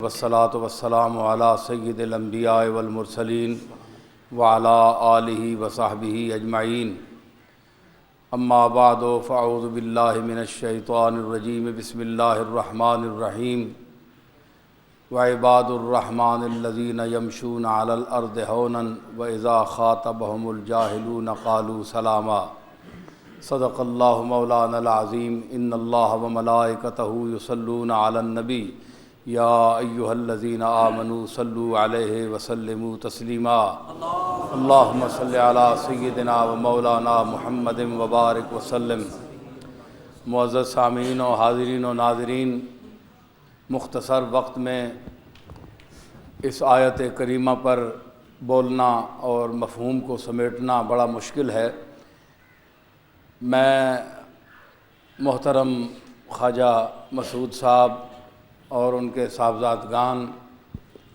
والصلاة والسلام علی سید الانبیاء والمرسلین وعلی آلہ وصحبہ اجمعین اما بعد فاعوذ باللہ من الشیطان الرجیم بسم اللہ الرحمن الرحیم وعباد الرحمن الذین یمشون علی الارض ہونا واذا خاطبهم الجاہلون قالوا سلاما صدق اللہ مولانا العظیم ان اللہ وملائکتہ یصلون علی النبی یا ایہا الذین آمنوا صلوا علیہ وسلموا تسلیما اللہم صلی علی سیدنا و مولانا محمد وبارک وسلم۔ معزز سامعین و حاضرین و ناظرین، مختصر وقت میں اس آیت کریمہ پر بولنا اور مفہوم کو سمیٹنا بڑا مشکل ہے۔ میں محترم خواجہ مسعود صاحب اور ان کے صاحبزادگان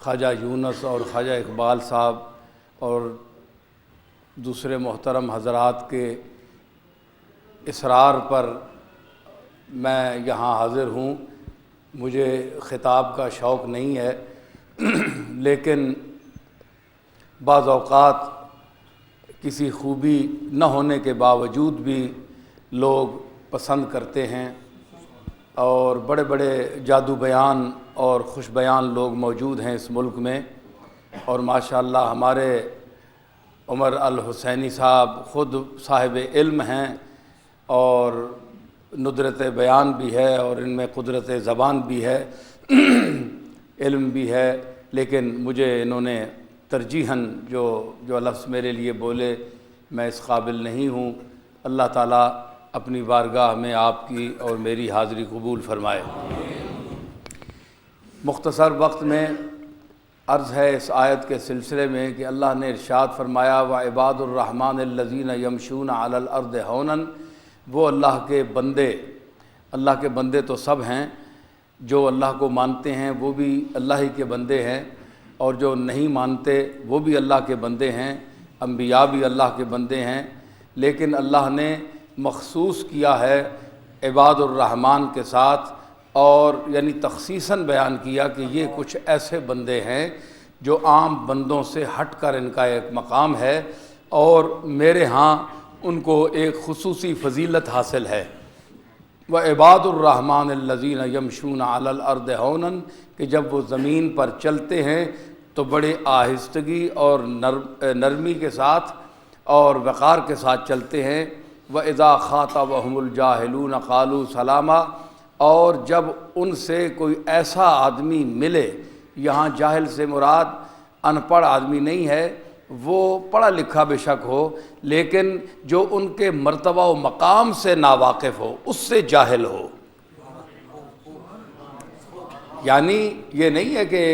خواجہ یونس اور خواجہ اقبال صاحب اور دوسرے محترم حضرات کے اصرار پر میں یہاں حاضر ہوں۔ مجھے خطاب کا شوق نہیں ہے، لیکن بعض اوقات کسی خوبی نہ ہونے کے باوجود بھی لوگ پسند کرتے ہیں، اور بڑے بڑے جادو بیان اور خوش بیان لوگ موجود ہیں اس ملک میں، اور ماشاءاللہ ہمارے عمر الحسینی صاحب خود صاحب علم ہیں اور ندرت بیان بھی ہے اور ان میں قدرت زبان بھی ہے، علم بھی ہے، لیکن مجھے انہوں نے ترجیحاً جو لفظ میرے لیے بولے میں اس قابل نہیں ہوں۔ اللہ تعالیٰ اپنی بارگاہ میں آپ کی اور میری حاضری قبول فرمائے۔ مختصر وقت میں عرض ہے اس آیت کے سلسلے میں کہ اللہ نے ارشاد فرمایا وعباد الرحمن الذین یمشون علی الارض ہونا، وہ اللہ کے بندے تو سب ہیں، جو اللہ کو مانتے ہیں وہ بھی اللہ ہی کے بندے ہیں، اور جو نہیں مانتے وہ بھی اللہ کے بندے ہیں، انبیاء بھی اللہ کے بندے ہیں، لیکن اللہ نے مخصوص کیا ہے عباد الرحمن کے ساتھ، اور یعنی تخصیصاً بیان کیا کہ یہ کچھ ایسے بندے ہیں جو عام بندوں سے ہٹ کر ان کا ایک مقام ہے، اور میرے ہاں ان کو ایک خصوصی فضیلت حاصل ہے۔ وعباد الرحمن الذین یمشون علی الارض ہونا، کہ جب وہ زمین پر چلتے ہیں تو بڑے آہستگی اور نرمی کے ساتھ اور وقار کے ساتھ چلتے ہیں۔ وَإِذَا خَاطَبَهُمُ الْجَاهِلُونَ قَالُوا سَلَامًا، اور جب ان سے کوئی ایسا آدمی ملے، یہاں جاہل سے مراد ان پڑھ آدمی نہیں ہے، وہ پڑھا لکھا بے شک ہو، لیکن جو ان کے مرتبہ و مقام سے ناواقف ہو، اس سے جاہل ہو۔ یعنی یہ نہیں ہے کہ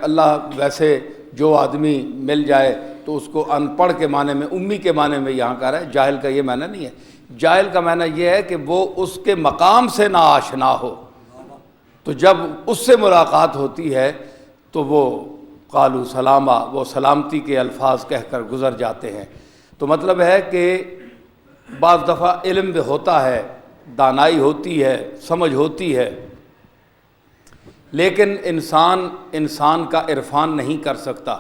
اللہ ویسے جو آدمی مل جائے تو اس کو ان پڑھ کے معنی میں، امی کے معنی میں یہاں کہہ رہا ہے، جاہل کا یہ معنی نہیں ہے۔ جاہل کا معنی یہ ہے کہ وہ اس کے مقام سے نا آشنا ہو، تو جب اس سے ملاقات ہوتی ہے تو وہ قالوا سلاما، وہ سلامتی کے الفاظ کہہ کر گزر جاتے ہیں۔ تو مطلب ہے کہ بعض دفعہ علم بھی ہوتا ہے، دانائی ہوتی ہے، سمجھ ہوتی ہے، لیکن انسان کا عرفان نہیں کر سکتا۔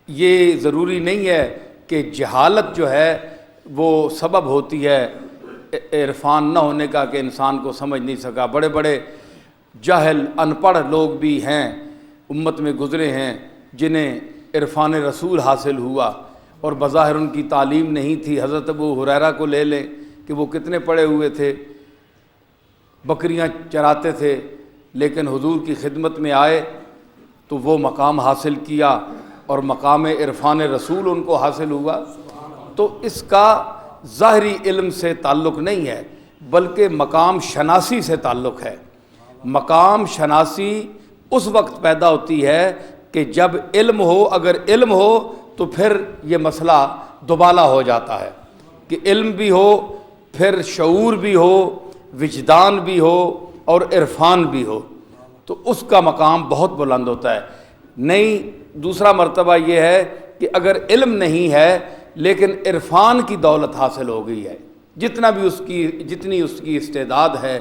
یہ ضروری نہیں ہے کہ جہالت جو ہے وہ سبب ہوتی ہے عرفان نہ ہونے کا، کہ انسان کو سمجھ نہیں سکا۔ بڑے بڑے جاہل ان پڑھ لوگ بھی ہیں امت میں گزرے ہیں جنہیں عرفان رسول حاصل ہوا، اور بظاہر ان کی تعلیم نہیں تھی۔ حضرت ابو ہریرہ کو لے لیں کہ وہ کتنے پڑھے ہوئے تھے، بکریاں چراتے تھے، لیکن حضور کی خدمت میں آئے تو وہ مقام حاصل کیا، اور مقام عرفان رسول ان کو حاصل ہوا۔ تو اس کا ظاہری علم سے تعلق نہیں ہے، بلکہ مقام شناسی سے تعلق ہے۔ مقام شناسی اس وقت پیدا ہوتی ہے کہ جب علم ہو، اگر علم ہو تو پھر یہ مسئلہ دوبالا ہو جاتا ہے کہ علم بھی ہو، پھر شعور بھی ہو، وجدان بھی ہو، اور عرفان بھی ہو، تو اس کا مقام بہت بلند ہوتا ہے۔ نہیں، دوسرا مرتبہ یہ ہے کہ اگر علم نہیں ہے لیکن عرفان کی دولت حاصل ہو گئی ہے، جتنی اس کی استعداد ہے،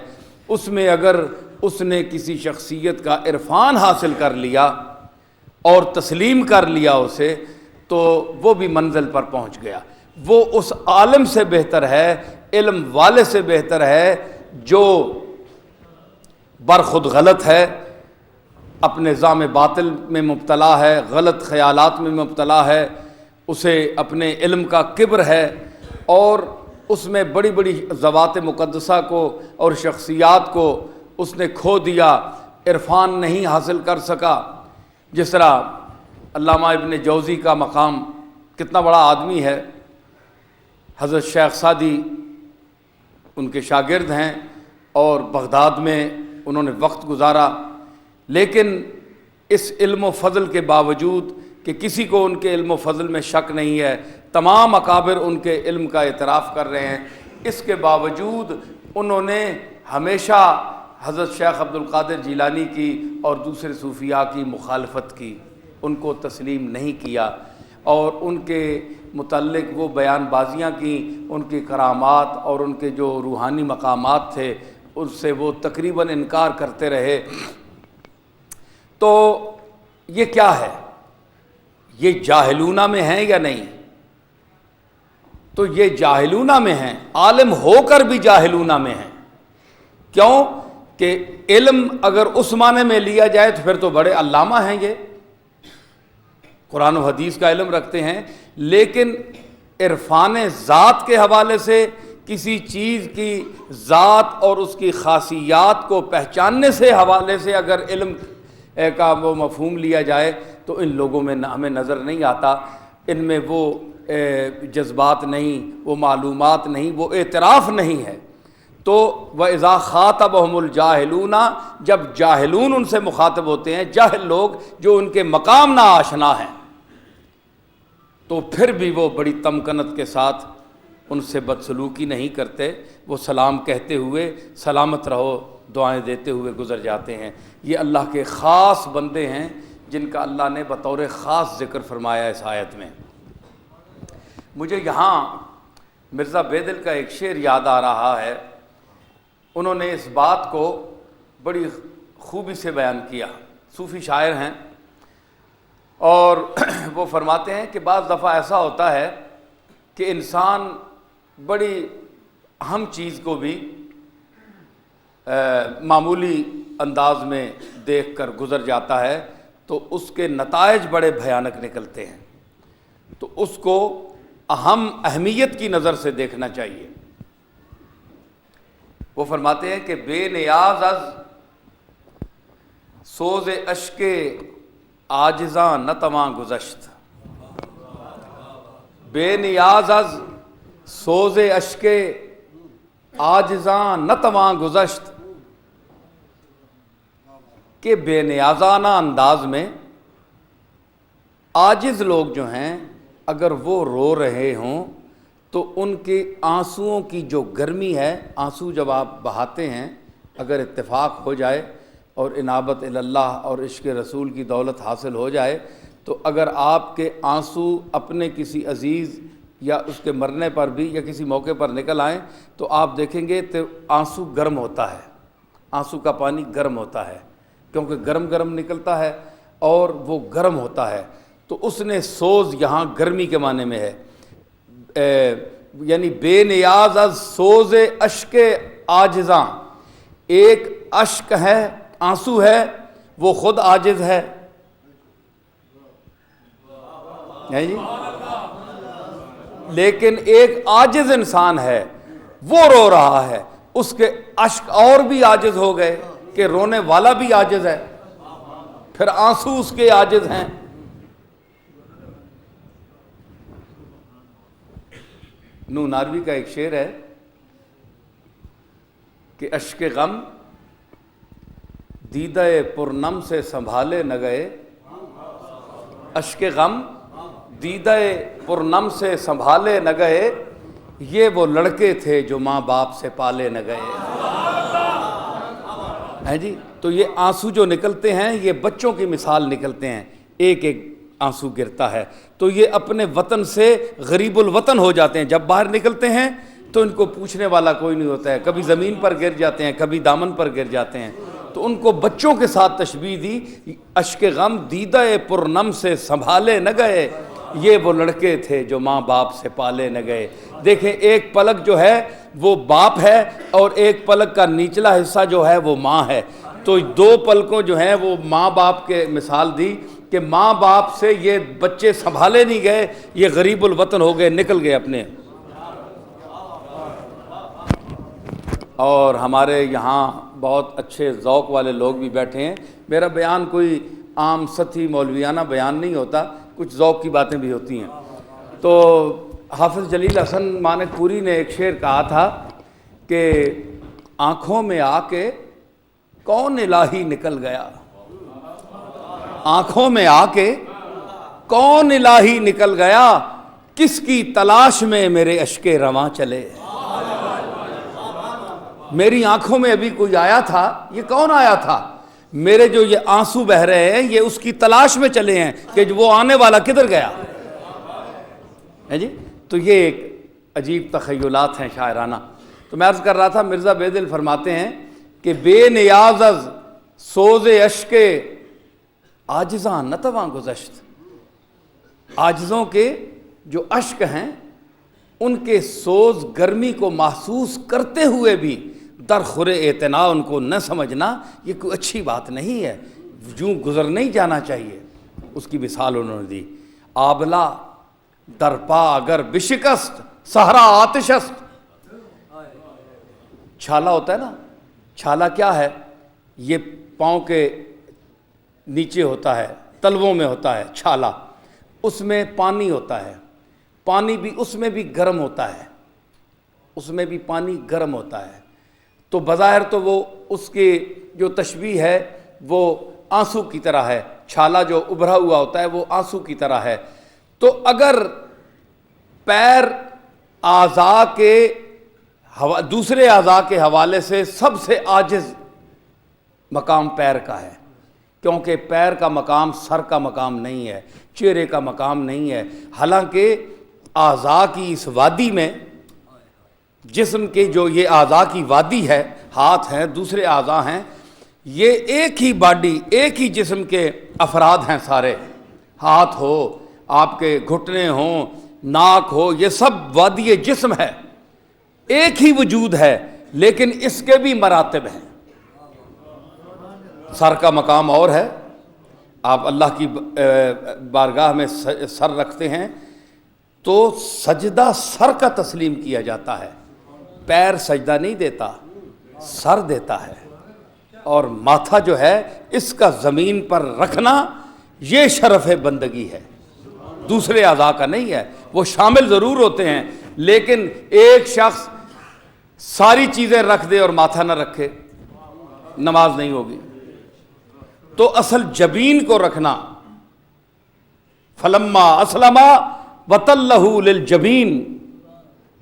اس میں اگر اس نے کسی شخصیت کا عرفان حاصل کر لیا اور تسلیم کر لیا اسے، تو وہ بھی منزل پر پہنچ گیا۔ وہ اس عالم سے بہتر ہے، علم والے سے بہتر ہے جو برخود غلط ہے، اپنے ظام باطل میں مبتلا ہے، غلط خیالات میں مبتلا ہے، اسے اپنے علم کا کبر ہے، اور اس میں بڑی بڑی ذوات مقدسہ کو اور شخصیات کو اس نے کھو دیا، عرفان نہیں حاصل کر سکا۔ جس طرح علامہ ابن جوزی کا مقام، کتنا بڑا آدمی ہے، حضرت شیخ سعدی ان کے شاگرد ہیں اور بغداد میں انہوں نے وقت گزارا، لیکن اس علم و فضل کے باوجود کہ کسی کو ان کے علم و فضل میں شک نہیں ہے، تمام اکابر ان کے علم کا اعتراف کر رہے ہیں، اس کے باوجود انہوں نے ہمیشہ حضرت شیخ عبد القادر جیلانی کی اور دوسرے صوفیاء کی مخالفت کی، ان کو تسلیم نہیں کیا، اور ان کے متعلق وہ بیان بازیاں کیں، ان کی کرامات اور ان کے جو روحانی مقامات تھے ان سے وہ تقریباً انکار کرتے رہے۔ تو یہ کیا ہے؟ یہ جاہلونہ میں ہیں یا نہیں؟ تو یہ جاہلونہ میں ہیں، عالم ہو کر بھی جاہلونہ میں ہیں۔ کیوں کہ علم اگر اس معنی میں لیا جائے تو پھر تو بڑے علامہ ہیں، یہ قرآن و حدیث کا علم رکھتے ہیں، لیکن عرفان ذات کے حوالے سے، کسی چیز کی ذات اور اس کی خاصیات کو پہچاننے سے حوالے سے اگر علم کا وہ مفہوم لیا جائے تو ان لوگوں میں ہمیں نظر نہیں آتا، ان میں وہ جذبات نہیں، وہ معلومات نہیں، وہ اعتراف نہیں ہے۔ تو وَإِذَا خَاطَبَهُمُ الْجَاهِلُونَ، جب جاہلون ان سے مخاطب ہوتے ہیں، جاہل لوگ جو ان کے مقام نہ آشنا ہیں، تو پھر بھی وہ بڑی تمکنت کے ساتھ ان سے بدسلوکی نہیں کرتے، وہ سلام کہتے ہوئے، سلامت رہو دعائیں دیتے ہوئے گزر جاتے ہیں۔ یہ اللہ کے خاص بندے ہیں جن کا اللہ نے بطور خاص ذکر فرمایا اس آیت میں۔ مجھے یہاں مرزا بیدل کا ایک شعر یاد آ رہا ہے، انہوں نے اس بات کو بڑی خوبی سے بیان کیا، صوفی شاعر ہیں، اور وہ فرماتے ہیں کہ بعض دفعہ ایسا ہوتا ہے کہ انسان بڑی اہم چیز کو بھی معمولی انداز میں دیکھ کر گزر جاتا ہے تو اس کے نتائج بڑے بھیانک نکلتے ہیں، تو اس کو اہمیت کی نظر سے دیکھنا چاہیے۔ وہ فرماتے ہیں کہ بے نیاز از سوز اشک عاجزاں نہ تواں گذشت، بے نیاز از سوز اشک عاجزاں نہ تواں گذشت، کہ بے نیازانہ انداز میں عاجز لوگ جو ہیں اگر وہ رو رہے ہوں تو ان کے آنسوؤں کی جو گرمی ہے، آنسو جب آپ بہاتے ہیں، اگر اتفاق ہو جائے اور انابت اللہ اور عشق رسول کی دولت حاصل ہو جائے، تو اگر آپ کے آنسو اپنے کسی عزیز یا اس کے مرنے پر بھی یا کسی موقع پر نکل آئیں تو آپ دیکھیں گے تو آنسو گرم ہوتا ہے، آنسو کا پانی گرم ہوتا ہے، کیونکہ گرم گرم نکلتا ہے اور وہ گرم ہوتا ہے۔ تو اس نے سوز یہاں گرمی کے معنی میں ہے، یعنی بے نیاز از سوز اشک عاجزاں، ایک اشک ہے، آنسو ہے، وہ خود عاجز ہے جی، لیکن ایک عاجز انسان ہے، وہ رو رہا ہے، اس کے اشک اور بھی عاجز ہو گئے کہ رونے والا بھی عاجز ہے، پھر آنسو اس کے عاجز ہیں۔ نو ناروی کا ایک شعر ہے کہ اشک غم دیدہ پرنم سے سنبھالے نہ گئے، اشک غم دیدہ پرنم سے سنبھالے نہ گئے، یہ وہ لڑکے تھے جو ماں باپ سے پالے نہ گئے ہیں جی۔ تو یہ آنسو جو نکلتے ہیں یہ بچوں کی مثال نکلتے ہیں، ایک ایک آنسو گرتا ہے، تو یہ اپنے وطن سے غریب الوطن ہو جاتے ہیں، جب باہر نکلتے ہیں تو ان کو پوچھنے والا کوئی نہیں ہوتا ہے، کبھی زمین پر گر جاتے ہیں، کبھی دامن پر گر جاتے ہیں، تو ان کو بچوں کے ساتھ تشبیہ دی، اشک غم دیدہ پرنم سے سنبھالے نہ گئے، یہ وہ لڑکے تھے جو ماں باپ سے پالے نہ گئے۔ دیکھیں ایک پلک جو ہے وہ باپ ہے اور ایک پلک کا نچلا حصہ جو ہے وہ ماں ہے، تو دو پلکوں جو ہیں وہ ماں باپ کے مثال دی کہ ماں باپ سے یہ بچے سنبھالے نہیں گئے، یہ غریب الوطن ہو گئے، نکل گئے اپنے۔ اور ہمارے یہاں بہت اچھے ذوق والے لوگ بھی بیٹھے ہیں، میرا بیان کوئی عام سطحی مولویانہ بیان نہیں ہوتا، کچھ ذوق کی باتیں بھی ہوتی ہیں۔ تو حافظ جلیل حسن مانک پوری نے ایک شعر کہا تھا کہ آنکھوں میں آ کے کون الہی نکل گیا، آنکھوں میں آ کے کون الہی نکل گیا، کس کی تلاش میں میرے اشک رواں چلے۔ میری آنکھوں میں ابھی کوئی آیا تھا، یہ کون آیا تھا؟ میرے جو یہ آنسو بہ رہے ہیں یہ اس کی تلاش میں چلے ہیں کہ وہ آنے والا کدھر گیا ہے جی۔ تو یہ ایک عجیب تخیلات ہیں شاعرانہ۔ تو میں عرض کر رہا تھا، مرزا بیدل فرماتے ہیں کہ بے نیاز از سوز اشک عاجزاں نتواں گذشت، عاجزوں کے جو اشک ہیں ان کے سوز گرمی کو محسوس کرتے ہوئے بھی در خور اعتنا ان کو نہ سمجھنا یہ کوئی اچھی بات نہیں ہے، یوں گزر نہیں جانا چاہیے۔ اس کی مثال انہوں نے دی، آبلا درپا اگر بشکست صحرا آتش است۔ چھالا ہوتا ہے نا، چھالا کیا ہے؟ یہ پاؤں کے نیچے ہوتا ہے، تلووں میں ہوتا ہے چھالا، اس میں پانی ہوتا ہے، پانی بھی اس میں بھی گرم ہوتا ہے، اس میں بھی پانی گرم ہوتا ہے۔ تو بظاہر تو وہ اس کی جو تشبیہ ہے وہ آنسو کی طرح ہے، چھالا جو ابھرا ہوا ہوتا ہے وہ آنسو کی طرح ہے۔ تو اگر پیر اعضاء کے دوسرے اعضاء کے حوالے سے سب سے عاجز مقام پیر کا ہے، کیونکہ پیر کا مقام سر کا مقام نہیں ہے، چہرے کا مقام نہیں ہے، حالانکہ اعضاء کی اس وادی میں، جسم کے جو یہ اعضاء کی وادی ہے، ہاتھ ہیں، دوسرے اعضاء ہیں، یہ ایک ہی باڈی، ایک ہی جسم کے افراد ہیں سارے۔ ہاتھ ہو، آپ کے گھٹنے ہوں، ناک ہو، یہ سب وادی جسم ہے، ایک ہی وجود ہے، لیکن اس کے بھی مراتب ہیں۔ سر کا مقام اور ہے، آپ اللہ کی بارگاہ میں سر رکھتے ہیں تو سجدہ سر کا تسلیم کیا جاتا ہے، پیر سجدہ نہیں دیتا، سر دیتا ہے، اور ماتھا جو ہے اس کا زمین پر رکھنا یہ شرف بندگی ہے، دوسرے اعضاء کا نہیں ہے۔ وہ شامل ضرور ہوتے ہیں، لیکن ایک شخص ساری چیزیں رکھ دے اور ماتھا نہ رکھے، نماز نہیں ہوگی۔ تو اصل جبین کو رکھنا، فلما اسلما وتلہ للجبین،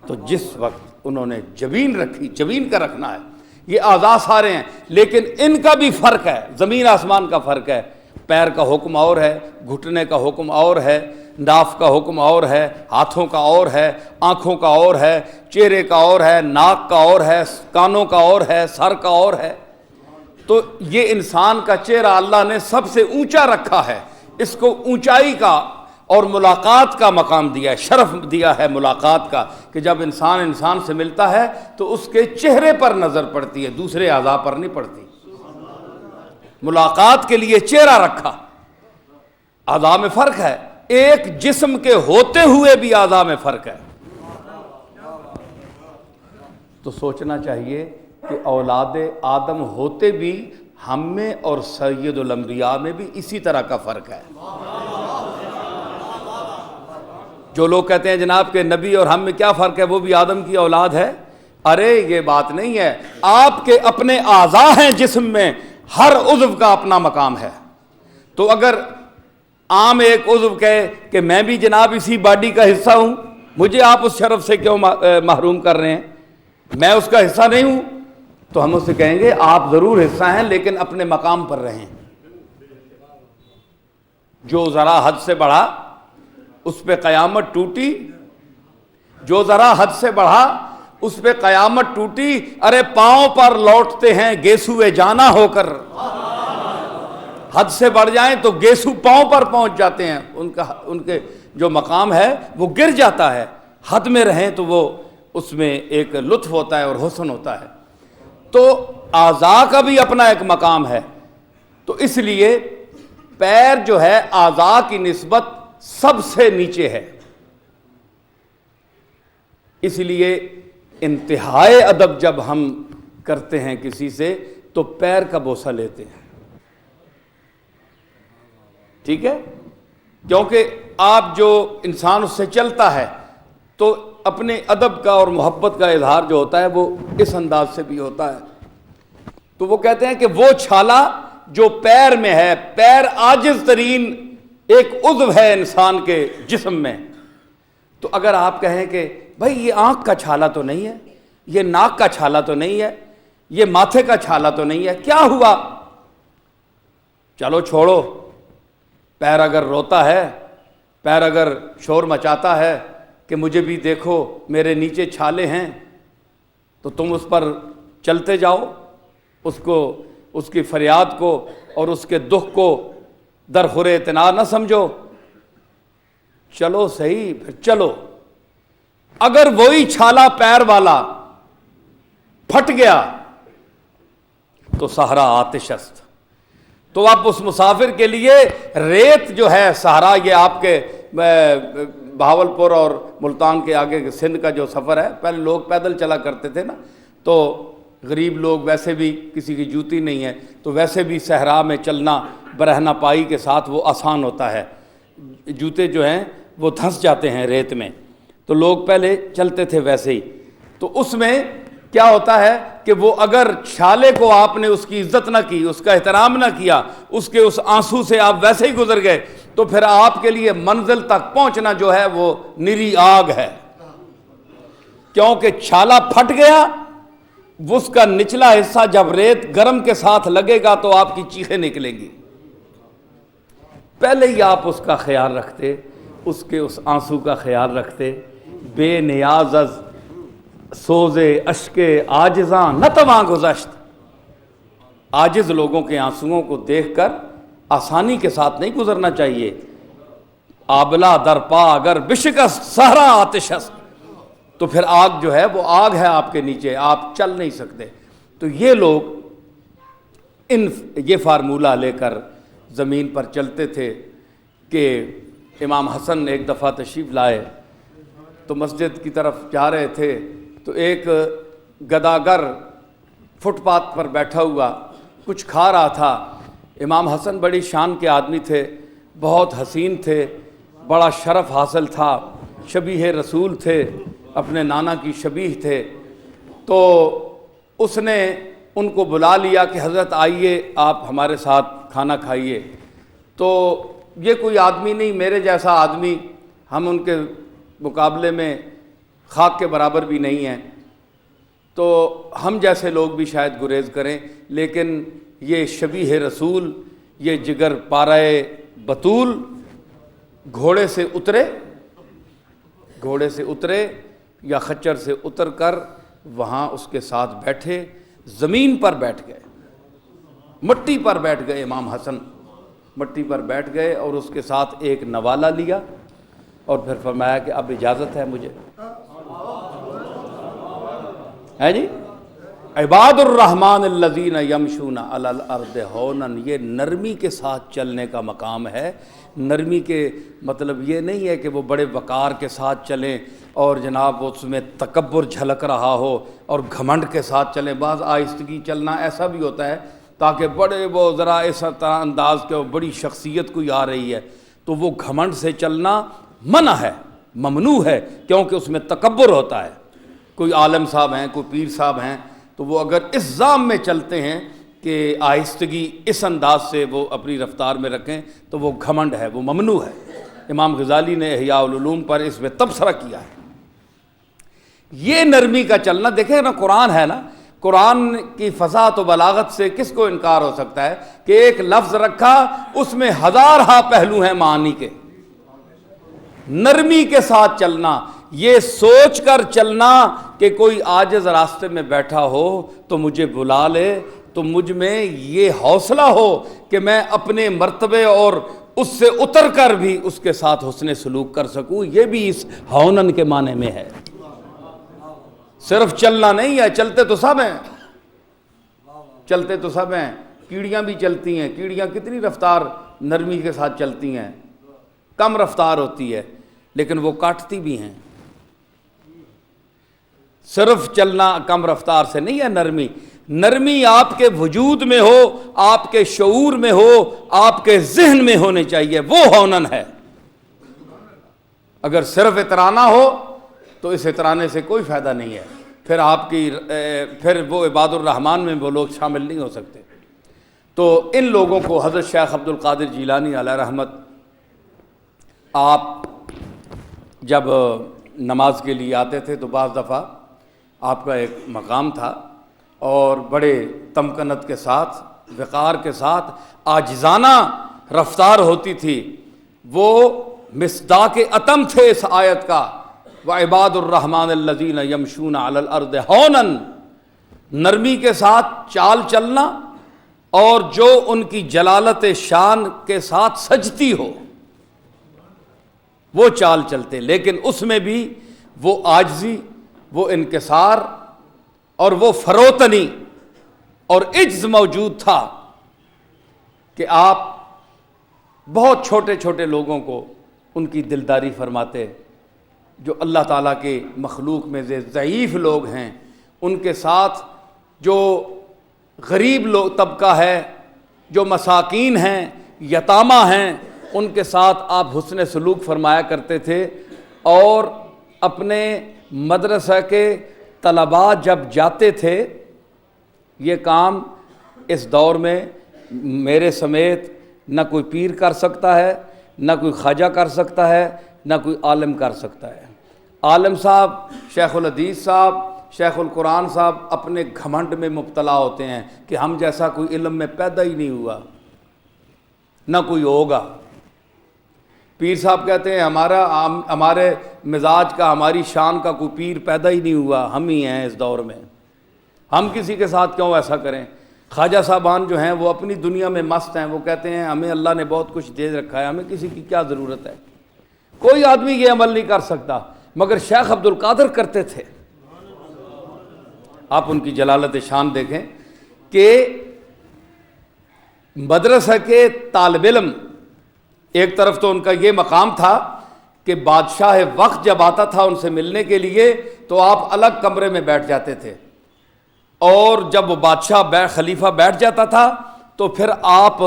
تو جس وقت انہوں نے جبین رکھی، جبین کا رکھنا ہے۔ یہ اعضاء سارے ہیں، لیکن ان کا بھی فرق ہے، زمین آسمان کا فرق ہے۔ پیر کا حکم اور ہے، گھٹنے کا حکم اور ہے، ناف کا حکم اور ہے، ہاتھوں کا اور ہے، آنکھوں کا اور ہے، چہرے کا اور ہے، ناک کا اور ہے، کانوں کا اور ہے، سر کا اور ہے۔ تو یہ انسان کا چہرہ اللہ نے سب سے اونچا رکھا ہے، اس کو اونچائی کا اور ملاقات کا مقام دیا ہے، شرف دیا ہے ملاقات کا، کہ جب انسان انسان سے ملتا ہے تو اس کے چہرے پر نظر پڑتی ہے، دوسرے اعضاء پر نہیں پڑتی۔ ملاقات کے لیے چہرہ رکھا۔ اعضاء میں فرق ہے، ایک جسم کے ہوتے ہوئے بھی اعضاء میں فرق ہے۔ تو سوچنا چاہیے کہ اولاد آدم ہوتے بھی ہم میں اور سید الانبیاء میں بھی اسی طرح کا فرق ہے۔ جو لوگ کہتے ہیں جناب کہ نبی اور ہم میں کیا فرق ہے، وہ بھی آدم کی اولاد ہے، ارے یہ بات نہیں ہے۔ آپ کے اپنے اعضاء ہیں جسم میں، ہر عضو کا اپنا مقام ہے۔ تو اگر عام ایک عضو کہے کہ میں بھی جناب اسی باڈی کا حصہ ہوں، مجھے آپ اس شرف سے کیوں محروم کر رہے ہیں، میں اس کا حصہ نہیں ہوں، تو ہم اس سے کہیں گے آپ ضرور حصہ ہیں لیکن اپنے مقام پر رہیں۔ جو ذرا حد سے بڑھا اس پہ قیامت ٹوٹی، جو ذرا حد سے بڑھا اس پہ قیامت ٹوٹی، ارے پاؤں پر لوٹتے ہیں گیسوئے جانا ہو کر، حد سے بڑھ جائیں تو گیسو پاؤں پر پہنچ جاتے ہیں، ان کے جو مقام ہے وہ گر جاتا ہے، حد میں رہیں تو وہ اس میں ایک لطف ہوتا ہے اور حسن ہوتا ہے۔ تو اعضاء کا بھی اپنا ایک مقام ہے، تو اس لیے پیر جو ہے اعضاء کی نسبت سب سے نیچے ہے، اس لیے انتہائی ادب جب ہم کرتے ہیں کسی سے تو پیر کا بوسہ لیتے ہیں، ٹھیک ہے؟ کیونکہ آپ جو انسان اس سے چلتا ہے تو اپنے ادب کا اور محبت کا اظہار جو ہوتا ہے وہ اس انداز سے بھی ہوتا ہے۔ تو وہ کہتے ہیں کہ وہ چھالا جو پیر میں ہے، پیر عاجز ترین ایک عضو ہے انسان کے جسم میں، تو اگر آپ کہیں کہ بھائی یہ آنکھ کا چھالا تو نہیں ہے، یہ ناک کا چھالا تو نہیں ہے، یہ ماتھے کا چھالا تو نہیں ہے، کیا ہوا؟ چلو چھوڑو، پیر اگر روتا ہے، پیر اگر شور مچاتا ہے کہ مجھے بھی دیکھو میرے نیچے چھالے ہیں، تو تم اس پر چلتے جاؤ، اس کی فریاد کو اور اس کے دکھ کو درخور اعتنا نہ سمجھو، چلو صحیح، پھر چلو۔ اگر وہی چھالا پیر والا پھٹ گیا تو صحرا آتش است، تو آپ اس مسافر کے لیے ریت جو ہے صحرا، یہ آپ کے بہاولپور اور ملتان کے آگے سندھ کا جو سفر ہے، پہلے لوگ پیدل چلا کرتے تھے نا، تو غریب لوگ ویسے بھی کسی کی جوتی نہیں ہے تو ویسے بھی صحرا میں چلنا برہنہ پائی کے ساتھ وہ آسان ہوتا ہے، جوتے جو ہیں وہ دھنس جاتے ہیں ریت میں، تو لوگ پہلے چلتے تھے ویسے ہی۔ تو اس میں کیا ہوتا ہے کہ وہ اگر چھالے کو آپ نے اس کی عزت نہ کی، اس کا احترام نہ کیا، اس کے اس آنسو سے آپ ویسے ہی گزر گئے، تو پھر آپ کے لیے منزل تک پہنچنا جو ہے وہ نری آگ ہے، کیونکہ چھالا پھٹ گیا، اس کا نچلا حصہ جب ریت گرم کے ساتھ لگے گا تو آپ کی چیخیں نکلیں گی۔ پہلے ہی آپ اس کا خیال رکھتے، اس کے اس آنسو کا خیال رکھتے، بے نیاز از سوزے اشک عاجزاں نتواں گذشت، عاجز لوگوں کے آنسوؤں کو دیکھ کر آسانی کے ساتھ نہیں گزرنا چاہیے۔ آبلا در پا اگر بشکست صحرا آتش است، تو پھر آگ جو ہے وہ آگ ہے آپ کے نیچے، آپ چل نہیں سکتے۔ تو یہ لوگ یہ فارمولہ لے کر زمین پر چلتے تھے کہ امام حسن ایک دفعہ تشریف لائے تو مسجد کی طرف جا رہے تھے، تو ایک گداگر فٹ پاتھ پر بیٹھا ہوا کچھ کھا رہا تھا۔ امام حسن بڑی شان کے آدمی تھے، بہت حسین تھے، بڑا شرف حاصل تھا، شبیہ رسول تھے، اپنے نانا کی شبیہ تھے، تو اس نے ان کو بلا لیا کہ حضرت آئیے آپ ہمارے ساتھ کھانا کھائیے۔ تو یہ کوئی آدمی نہیں، میرے جیسا آدمی، ہم ان کے مقابلے میں خاک کے برابر بھی نہیں ہیں، تو ہم جیسے لوگ بھی شاید گریز کریں، لیکن یہ شبیہ رسول، یہ جگر پارائے بطول گھوڑے سے اترے یا خچر سے اتر کر وہاں اس کے ساتھ بیٹھے، زمین پر بیٹھ گئے، مٹی پر بیٹھ گئے، امام حسن مٹی پر بیٹھ گئے اور اس کے ساتھ ایک نوالہ لیا اور پھر فرمایا کہ اب اجازت ہے مجھے، ہے جی۔ عباد الرحمن الذین یمشون علی الارض ہونا، یہ نرمی کے ساتھ چلنے کا مقام ہے۔ نرمی کے مطلب یہ نہیں ہے کہ وہ بڑے وقار کے ساتھ چلیں اور جناب اس میں تکبر جھلک رہا ہو اور گھمنڈ کے ساتھ چلیں، بعض آہستگی چلنا ایسا بھی ہوتا ہے تاکہ بڑے وہ ذرا اس طرح انداز کے بڑی شخصیت کوئی آ رہی ہے تو وہ گھمنڈ سے چلنا منع ہے، ممنوع ہے، کیونکہ اس میں تکبر ہوتا ہے۔ کوئی عالم صاحب ہیں، کوئی پیر صاحب ہیں، تو وہ اگر اس ضام میں چلتے ہیں کہ آہستگی اس انداز سے وہ اپنی رفتار میں رکھیں تو وہ گھمنڈ ہے، وہ ممنوع ہے۔ امام غزالی نے احیاء العلوم پر اس میں تبصرہ کیا ہے۔ یہ نرمی کا چلنا دیکھیں نا، قرآن ہے نا، قرآن کی فصاحت و بلاغت سے کس کو انکار ہو سکتا ہے کہ ایک لفظ رکھا، اس میں ہزارہا پہلو ہیں معانی کے۔ نرمی کے ساتھ چلنا، یہ سوچ کر چلنا کہ کوئی عاجز راستے میں بیٹھا ہو تو مجھے بلا لے، تو مجھ میں یہ حوصلہ ہو کہ میں اپنے مرتبے اور اس سے اتر کر بھی اس کے ساتھ حسن سلوک کر سکوں۔ یہ بھی اس ہونن کے معنی میں ہے، صرف چلنا نہیں ہے، چلتے تو سب ہیں، چلتے تو سب ہیں، کیڑیاں بھی چلتی ہیں، کیڑیاں کتنی رفتار نرمی کے ساتھ چلتی ہیں، کم رفتار ہوتی ہے لیکن وہ کاٹتی بھی ہیں۔ صرف چلنا کم رفتار سے نہیں ہے نرمی، نرمی آپ کے وجود میں ہو، آپ کے شعور میں ہو، آپ کے ذہن میں ہونے چاہیے، وہ ہونن ہے۔ اگر صرف اترانا ہو تو اس اترانے سے کوئی فائدہ نہیں ہے، پھر وہ عباد الرحمن میں وہ لوگ شامل نہیں ہو سکتے۔ تو ان لوگوں کو حضرت شیخ عبد القادر جیلانی علیہ رحمت، آپ جب نماز کے لیے آتے تھے تو بعض دفعہ آپ کا ایک مقام تھا اور بڑے تمکنت کے ساتھ، وقار کے ساتھ، عاجزانہ رفتار ہوتی تھی۔ وہ مصداق اتم تھے اس آیت کا، وعباد الرحمن الذین یمشون علی الارض ہونا، نرمی کے ساتھ چال چلنا، اور جو ان کی جلالت شان کے ساتھ سجتی ہو وہ چال چلتے، لیکن اس میں بھی وہ عاجزی، وہ انکسار اور وہ فروتنی اور عجز موجود تھا کہ آپ بہت چھوٹے چھوٹے لوگوں کو ان کی دلداری فرماتے، جو اللہ تعالیٰ کے مخلوق میں سے ضعیف لوگ ہیں، ان کے ساتھ جو غریب لوگ طبقہ ہے، جو مساکین ہیں، یتامہ ہیں، ان کے ساتھ آپ حسن سلوک فرمایا کرتے تھے۔ اور اپنے مدرسہ کے طلباء جب جاتے تھے، یہ کام اس دور میں میرے سمیت نہ کوئی پیر کر سکتا ہے، نہ کوئی خواجہ کر سکتا ہے، نہ کوئی عالم کر سکتا ہے۔ عالم صاحب، شیخ الحدیث صاحب، شیخ القرآن صاحب اپنے گھمنڈ میں مبتلا ہوتے ہیں کہ ہم جیسا کوئی علم میں پیدا ہی نہیں ہوا، نہ کوئی ہوگا۔ پیر صاحب کہتے ہیں ہمارے مزاج کا، ہماری شان کا کوئی پیر پیدا ہی نہیں ہوا، ہم ہی ہیں اس دور میں، ہم کسی کے ساتھ کیوں ایسا کریں۔ خواجہ صاحبان جو ہیں وہ اپنی دنیا میں مست ہیں، وہ کہتے ہیں ہمیں اللہ نے بہت کچھ دے رکھا ہے، ہمیں کسی کی کیا ضرورت ہے۔ کوئی آدمی یہ عمل نہیں کر سکتا، مگر شیخ عبد القادر کرتے تھے۔ آپ ان کی جلالت شان دیکھیں کہ مدرسہ کے طالب علم، ایک طرف تو ان کا یہ مقام تھا کہ بادشاہ وقت جب آتا تھا ان سے ملنے کے لیے تو آپ الگ کمرے میں بیٹھ جاتے تھے، اور جب وہ بادشاہ خلیفہ بیٹھ جاتا تھا تو پھر آپ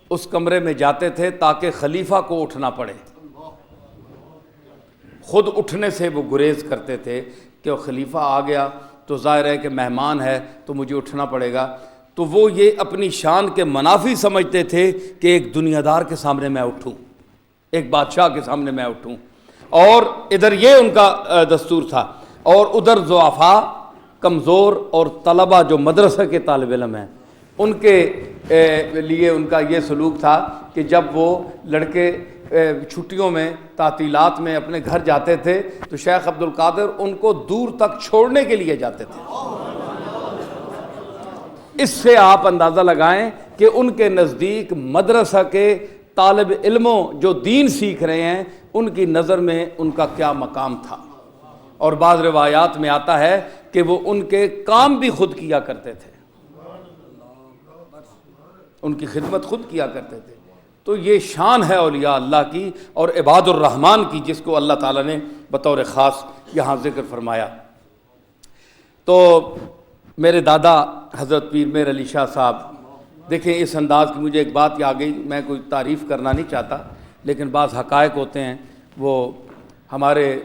اس کمرے میں جاتے تھے تاکہ خلیفہ کو اٹھنا پڑے۔ خود اٹھنے سے وہ گریز کرتے تھے کہ وہ خلیفہ آ گیا تو ظاہر ہے کہ مہمان ہے تو مجھے اٹھنا پڑے گا۔ تو وہ یہ اپنی شان کے منافی سمجھتے تھے کہ ایک دنیا دار کے سامنے میں اٹھوں، ایک بادشاہ کے سامنے میں اٹھوں، اور ادھر یہ ان کا دستور تھا۔ اور ادھر ضعفاء، کمزور اور طلبہ جو مدرسہ کے طالب علم ہیں، ان کے لیے ان کا یہ سلوک تھا کہ جب وہ لڑکے چھٹیوں میں، تعطیلات میں اپنے گھر جاتے تھے تو شیخ عبد القادر ان کو دور تک چھوڑنے کے لیے جاتے تھے۔ اس سے آپ اندازہ لگائیں کہ ان کے نزدیک مدرسہ کے طالب علموں جو دین سیکھ رہے ہیں، ان کی نظر میں ان کا کیا مقام تھا۔ اور بعض روایات میں آتا ہے کہ وہ ان کے کام بھی خود کیا کرتے تھے، ان کی خدمت خود کیا کرتے تھے۔ تو یہ شان ہے اولیاء اللہ کی اور عباد الرحمن کی، جس کو اللہ تعالیٰ نے بطور خاص یہاں ذکر فرمایا۔ تو میرے دادا حضرت پیر میر علی شاہ صاحب، دیکھیں اس انداز کی مجھے ایک بات یاد گئی، میں کوئی تعریف کرنا نہیں چاہتا لیکن بعض حقائق ہوتے ہیں، وہ ہمارے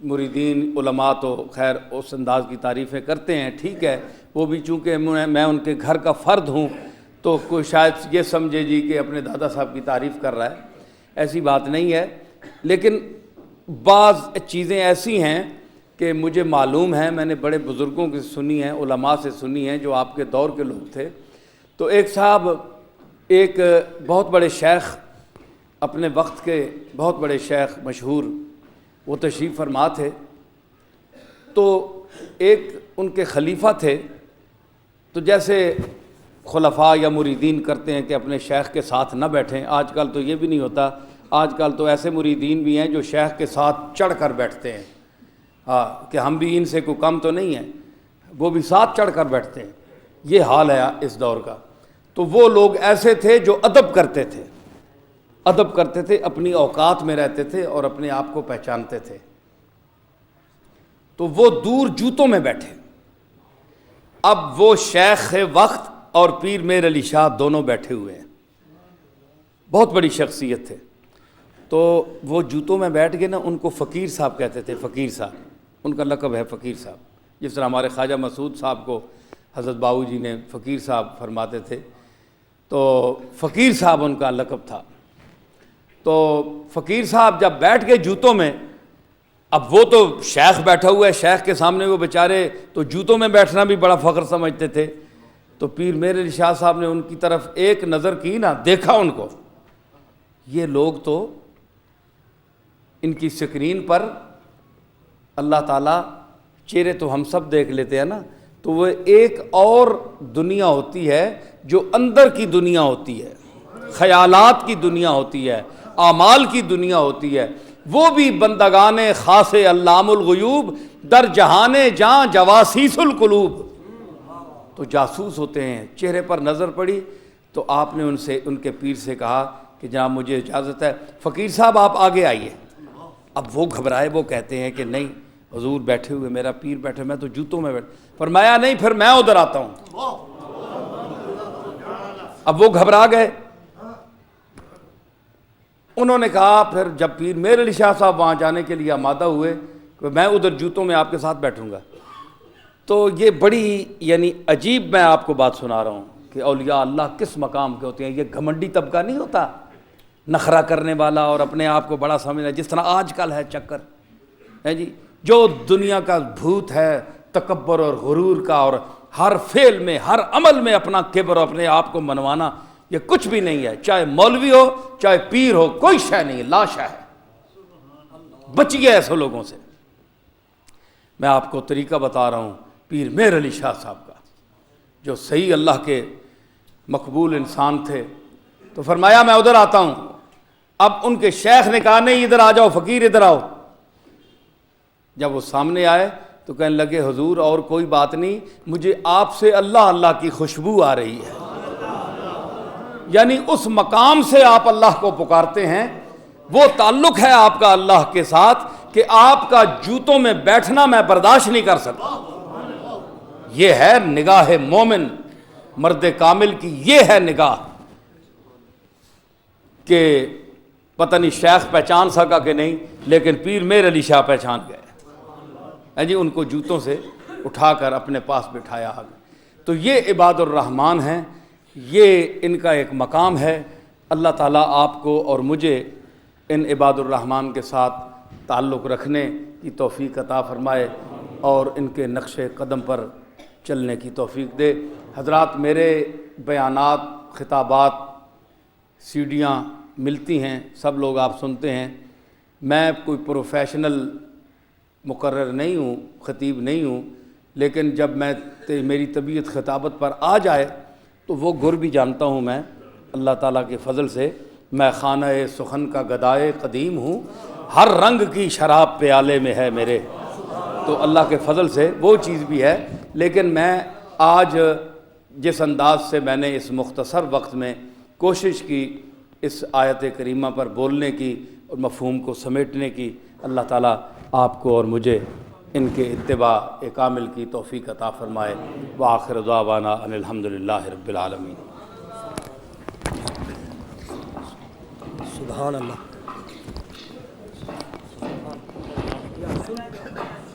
مریدین علماء تو خیر اس انداز کی تعریفیں کرتے ہیں، ٹھیک ہے، وہ بھی چونکہ میں ان کے گھر کا فرد ہوں تو کوئی شاید یہ سمجھے جی کہ اپنے دادا صاحب کی تعریف کر رہا ہے، ایسی بات نہیں ہے۔ لیکن بعض چیزیں ایسی ہیں کہ مجھے معلوم ہے، میں نے بڑے بزرگوں کی سنی ہیں، علماء سے سنی ہیں جو آپ کے دور کے لوگ تھے۔ تو ایک صاحب، ایک بہت بڑے شیخ، اپنے وقت کے بہت بڑے شیخ مشہور، وہ تشریف فرما تھے، تو ایک ان کے خلیفہ تھے، تو جیسے خلفاء یا مریدین کرتے ہیں کہ اپنے شیخ کے ساتھ نہ بیٹھیں، آج کل تو یہ بھی نہیں ہوتا، آج کل تو ایسے مریدین بھی ہیں جو شیخ کے ساتھ چڑھ کر بیٹھتے ہیں، ہاں کہ ہم بھی ان سے کوئی کم تو نہیں ہیں، وہ بھی ساتھ چڑھ کر بیٹھتے ہیں، یہ حال ہے اس دور کا۔ تو وہ لوگ ایسے تھے جو ادب کرتے تھے، ادب کرتے تھے، اپنی اوقات میں رہتے تھے اور اپنے آپ کو پہچانتے تھے۔ تو وہ دور جوتوں میں بیٹھے، اب وہ شیخ وقت اور پیر میر علی شاہ دونوں بیٹھے ہوئے ہیں، بہت بڑی شخصیت تھے۔ تو وہ جوتوں میں بیٹھ گئے نا، ان کو فقیر صاحب کہتے تھے، فقیر صاحب، ان کا لقب ہے فقیر صاحب، جس طرح ہمارے خواجہ مسعود صاحب کو حضرت باؤ جی نے فقیر صاحب فرماتے تھے، تو فقیر صاحب ان کا لقب تھا۔ تو فقیر صاحب جب بیٹھ گئے جوتوں میں، اب وہ تو شیخ بیٹھا ہوا ہے، شیخ کے سامنے وہ بیچارے تو جوتوں میں بیٹھنا بھی بڑا فخر سمجھتے تھے۔ تو پیر میر علی شاہ صاحب نے ان کی طرف ایک نظر کی نا، دیکھا ان کو، یہ لوگ تو ان کی سکرین پر اللہ تعالیٰ، چہرے تو ہم سب دیکھ لیتے ہیں نا، تو وہ ایک اور دنیا ہوتی ہے جو اندر کی دنیا ہوتی ہے، خیالات کی دنیا ہوتی ہے، اعمال کی دنیا ہوتی ہے، وہ بھی بندگان خاص علام الغیوب در جہان جاں جواسیس القلوب، تو جاسوس ہوتے ہیں۔ چہرے پر نظر پڑی تو آپ نے ان کے پیر سے کہا کہ جناب مجھے اجازت ہے، فقیر صاحب آپ آگے آئیے۔ اب وہ گھبرائے، وہ کہتے ہیں کہ نہیں حضور بیٹھے ہوئے، میرا پیر بیٹھے، میں تو جوتوں میں بیٹھا۔ فرمایا نہیں، پھر میں ادھر آتا ہوں۔ اب وہ گھبرا گئے، انہوں نے کہا پھر جب پیر میر علی شاہ صاحب وہاں جانے کے لیے آمادہ ہوئے کہ میں ادھر جوتوں میں آپ کے ساتھ بیٹھوں گا، تو یہ بڑی یعنی عجیب میں آپ کو بات سنا رہا ہوں کہ اولیاء اللہ کس مقام کے ہوتے ہیں۔ یہ گھمنڈی طبقہ نہیں ہوتا، نخرہ کرنے والا اور اپنے آپ کو بڑا سمجھنا، جس طرح آج کل ہے چکر ہے جی، جو دنیا کا بھوت ہے تکبر اور غرور کا، اور ہر فعل میں ہر عمل میں اپنا کبر اور اپنے آپ کو منوانا، یہ کچھ بھی نہیں ہے، چاہے مولوی ہو چاہے پیر ہو، کوئی شے نہیں، لا شے ہے۔ بچیے ایسے لوگوں سے۔ میں آپ کو طریقہ بتا رہا ہوں پیر میر علی شاہ صاحب کا، جو صحیح اللہ کے مقبول انسان تھے۔ تو فرمایا میں ادھر آتا ہوں۔ اب ان کے شیخ نے کہا نہیں ادھر آ جاؤ فقیر، ادھر آؤ۔ جب وہ سامنے آئے تو کہنے لگے حضور اور کوئی بات نہیں، مجھے آپ سے اللہ اللہ کی خوشبو آ رہی ہے، یعنی اس مقام سے آپ اللہ کو پکارتے ہیں، وہ تعلق ہے آپ کا اللہ کے ساتھ کہ آپ کا جوتوں میں بیٹھنا میں برداشت نہیں کر سکتا۔ یہ ہے نگاہ مومن مرد کامل کی، یہ ہے نگاہ کہ پتہ نہیں شیخ پہچان سکا کہ نہیں، لیکن پیر میر علی شاہ پہچان گئے جی، ان کو جوتوں سے اٹھا کر اپنے پاس بٹھایا۔ تو یہ عباد الرحمن ہیں، یہ ان کا ایک مقام ہے۔ اللہ تعالیٰ آپ کو اور مجھے ان عباد الرحمن کے ساتھ تعلق رکھنے کی توفیق عطا فرمائے اور ان کے نقش قدم پر چلنے کی توفیق دے۔ حضرات، میرے بیانات، خطابات، سیڈیاں ملتی ہیں، سب لوگ آپ سنتے ہیں۔ میں کوئی پروفیشنل مقرر نہیں ہوں، خطیب نہیں ہوں، لیکن جب میری طبیعت خطابت پر آ جائے تو وہ گر بھی جانتا ہوں میں اللہ تعالیٰ کے فضل سے۔ میں خانہ سخن کا گدائے قدیم ہوں، ہر رنگ کی شراب پیالے میں ہے میرے، تو اللہ کے فضل سے وہ چیز بھی ہے۔ لیکن میں آج جس انداز سے میں نے اس مختصر وقت میں کوشش کی اس آیت کریمہ پر بولنے کی اور مفہوم کو سمیٹنے کی، اللہ تعالیٰ آپ کو اور مجھے ان کے اتباع کامل کی توفیق عطا فرمائے۔ وآخر دعوانا ان الحمدللہ رب العالمین۔ سبحان اللہ۔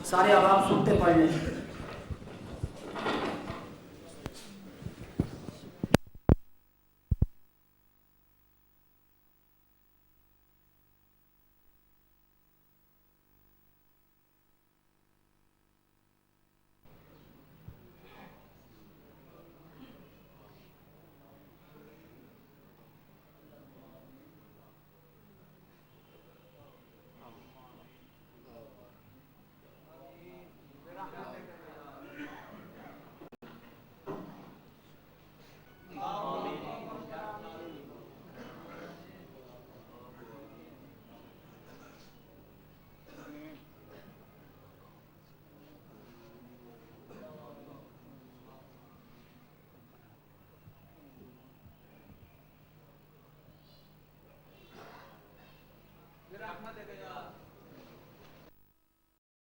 سارے عوام سنتے پڑھنے رحمتك يا